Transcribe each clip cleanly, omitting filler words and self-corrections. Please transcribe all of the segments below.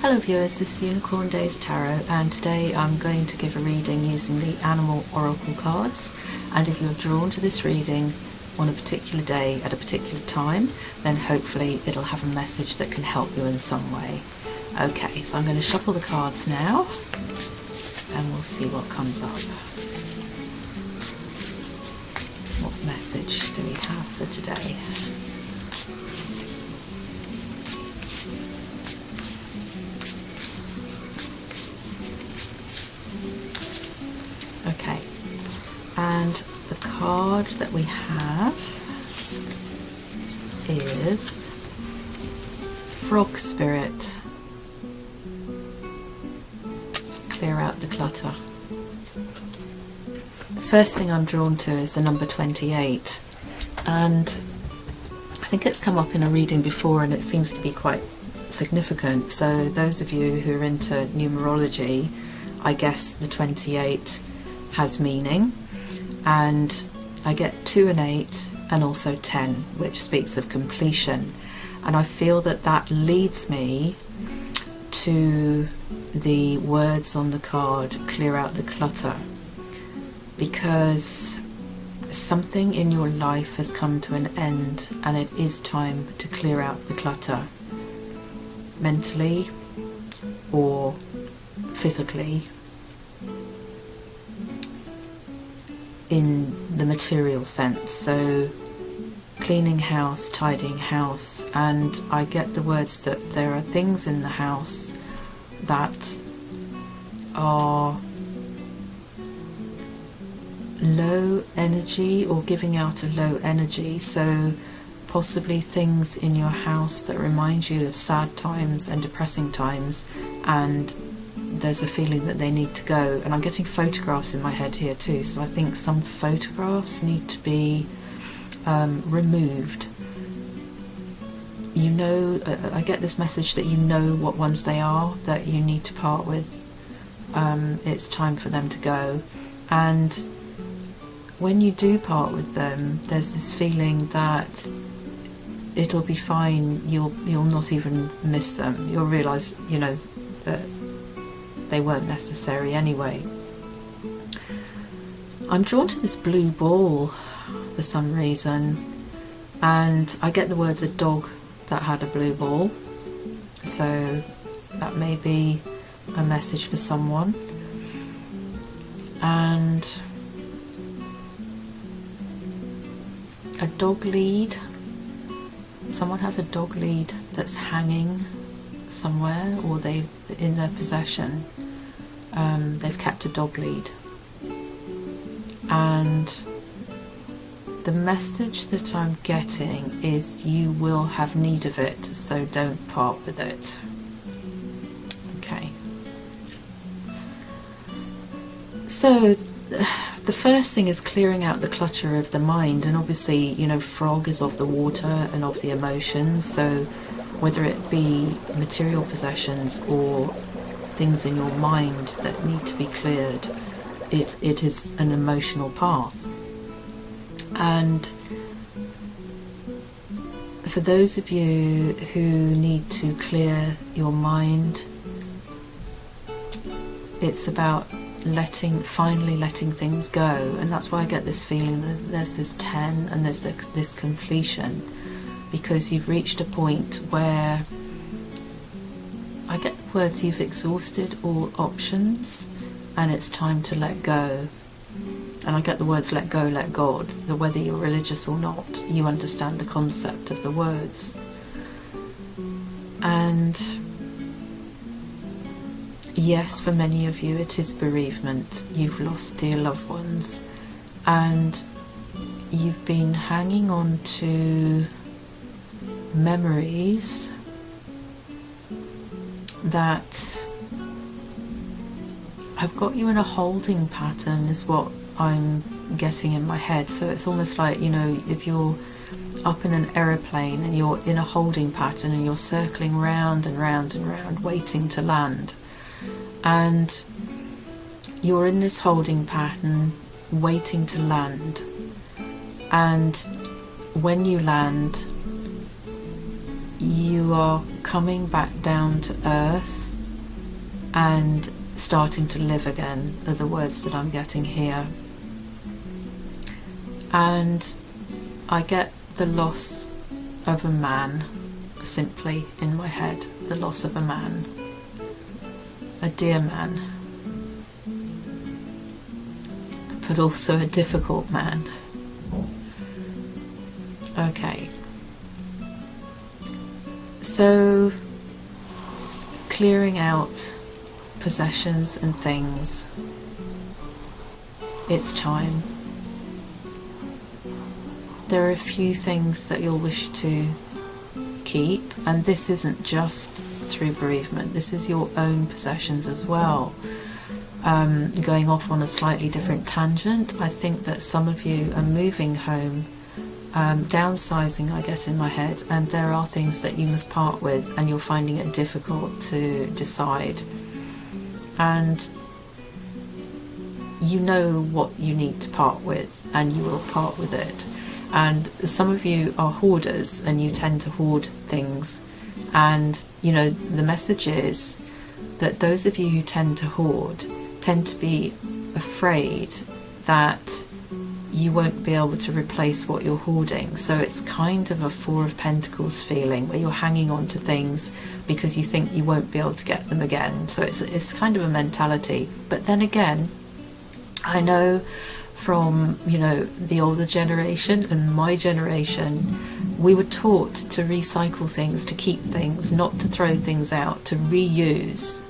Hello viewers, this is Unicorn Days Tarot, and today I'm going to give a reading using the Animal Oracle cards. And if you're drawn to this reading on a particular day at a particular time, then hopefully it'll have a message that can help you in some way. Okay, so I'm going to shuffle the cards now and we'll see what comes up. What message do we have for today? Okay, and the card that we have is Frog Spirit. Clear out the clutter. The first thing I'm drawn to is the number 28, and I think it's come up in a reading before and it seems to be quite significant. So those of you who are into numerology, I guess the 28 has meaning, and I get 2 and 8 and also 10, which speaks of completion, and I feel that that leads me to the words on the card, clear out the clutter, because something in your life has come to an end and it is time to clear out the clutter, mentally or physically, in the material sense. So cleaning house, tidying house, and I get the words that there are things in the house that are low energy or giving out a low energy. So possibly things in your house that remind you of sad times and depressing times, and there's a feeling that they need to go. And I'm getting photographs in my head here too, so I think some photographs need to be removed. You know, I get this message that you know what ones they are that you need to part with. It's time for them to go, and when you do part with them, there's this feeling that it'll be fine. You'll not even miss them. You'll realise, you know, that they weren't necessary anyway. I'm drawn to this blue ball for some reason, and I get the words a dog that had a blue ball, so that may be a message for someone. And a dog lead. Someone has a dog lead that's hanging somewhere, or they've in their possession. They've kept a dog lead, and the message that I'm getting is you will have need of it, so don't part with it. Okay, so the first thing is clearing out the clutter of the mind, and obviously, you know, frog is of the water and of the emotions, so whether it be material possessions or things in your mind that need to be cleared, it is an emotional path. And for those of you who need to clear your mind, it's about finally letting things go. And that's why I get this feeling that there's this 10 and there's this completion, because you've reached a point where I get the words you've exhausted all options and it's time to let go. And I get the words let go, let God. Whether you're religious or not, you understand the concept of the words. And yes, for many of you it is bereavement. You've lost dear loved ones, and you've been hanging on to memories that have got you in a holding pattern, is what I'm getting in my head. So it's almost like, you know, if you're up in an aeroplane and you're in a holding pattern and you're circling round and round and round waiting to land, and you're in this holding pattern waiting to land, and when you land you are coming back down to earth and starting to live again are the words that I'm getting here. And I get the loss of a man simply in my head, the loss of a man, a dear man, but also a difficult man. Okay, so clearing out possessions and things, it's time. There are a few things that you'll wish to keep, and this isn't just through bereavement, this is your own possessions as well. Going off on a slightly different tangent, I think that some of you are moving home, downsizing I get in my head, and there are things that you must part with and you're finding it difficult to decide, and you know what you need to part with and you will part with it. And some of you are hoarders and you tend to hoard things, and you know the message is that those of you who tend to hoard tend to be afraid that you won't be able to replace what you're hoarding. So it's kind of a Four of Pentacles feeling where you're hanging on to things because you think you won't be able to get them again. So it's kind of a mentality. But then again, I know from, you know, the older generation and my generation, we were taught to recycle things, to keep things, not to throw things out, to reuse.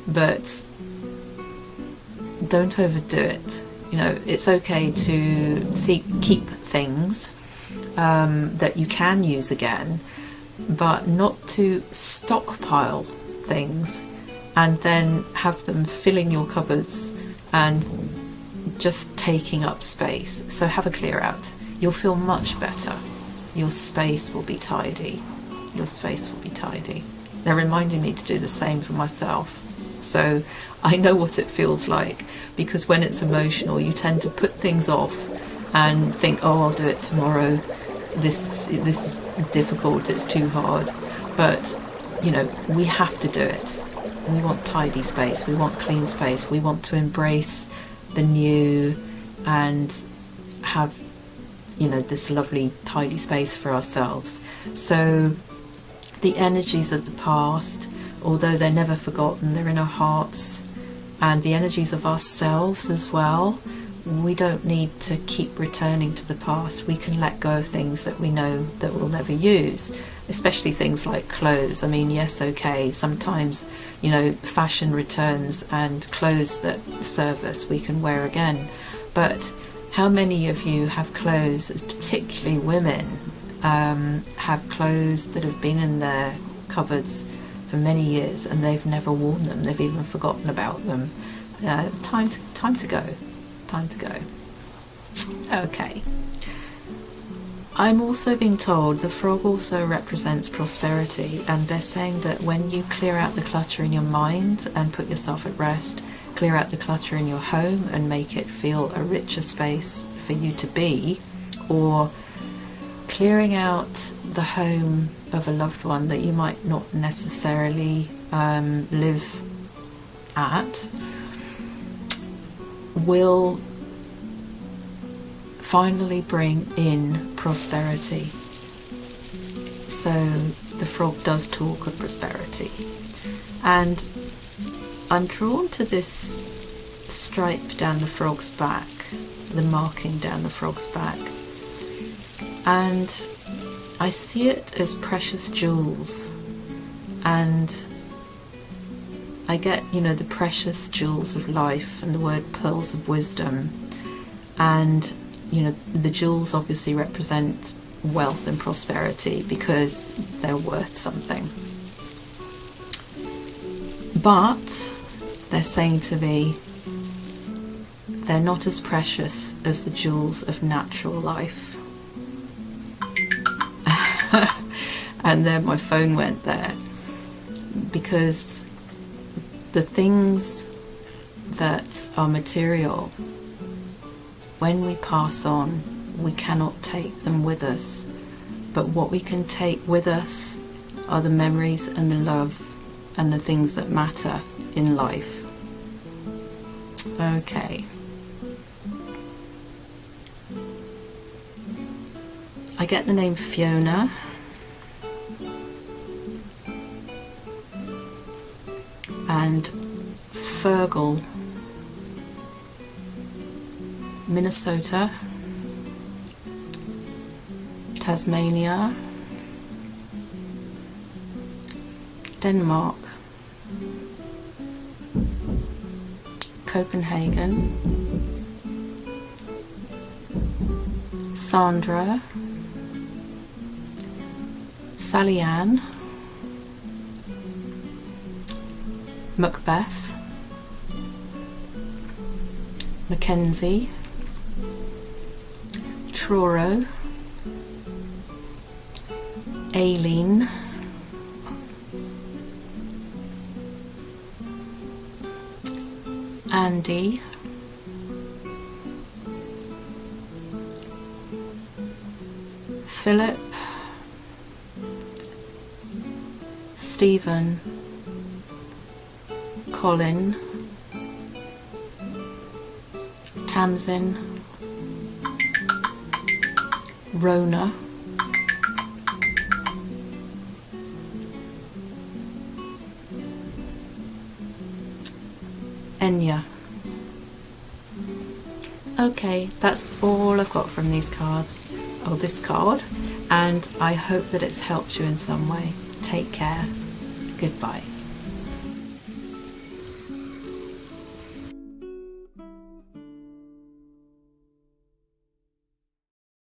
But don't overdo it. You know, it's okay to keep things that you can use again, but not to stockpile things and then have them filling your cupboards and just taking up space. So have a clear out. You'll feel much better. Your space will be tidy. Your space will be tidy. They're reminding me to do the same for myself. So I know what it feels like, because when it's emotional you tend to put things off and think, oh, I'll do it tomorrow, this is difficult, it's too hard. But you know, we have to do it. We want tidy space, we want clean space, we want to embrace the new and have, you know, this lovely tidy space for ourselves. So the energies of the past, although they're never forgotten, they're in our hearts, and the energies of ourselves as well, we don't need to keep returning to the past. We can let go of things that we know that we'll never use, especially things like clothes. I mean, yes, okay, sometimes, you know, fashion returns and clothes that serve us we can wear again, but how many of you have clothes, particularly women, have clothes that have been in their cupboards for many years and they've never worn them, they've even forgotten about them? Time to go. Okay. I'm also being told the frog also represents prosperity, and they're saying that when you clear out the clutter in your mind and put yourself at rest, clear out the clutter in your home and make it feel a richer space for you to be, or clearing out the home of a loved one that you might not necessarily live at, will finally bring in prosperity. So the frog does talk of prosperity, and I'm drawn to this stripe down the frog's back, the marking down the frog's back, and I see it as precious jewels, and I get, you know, the precious jewels of life and the word pearls of wisdom, and you know, the jewels obviously represent wealth and prosperity because they're worth something. But they're saying to me, they're not as precious as the jewels of natural life. And then my phone went there, because the things that are material, when we pass on, we cannot take them with us. But what we can take with us are the memories and the love and the things that matter in life. Okay. I get the name Fiona. And Fergal, Minnesota, Tasmania, Denmark, Copenhagen, Sandra, Sally Ann, Macbeth, Mackenzie, Truro, Aileen, Andy, Philip, Stephen, Colin, Tamsin, Rona, Enya. Okay, that's all I've got from these cards, or this card, and I hope that it's helped you in some way. Take care. Goodbye.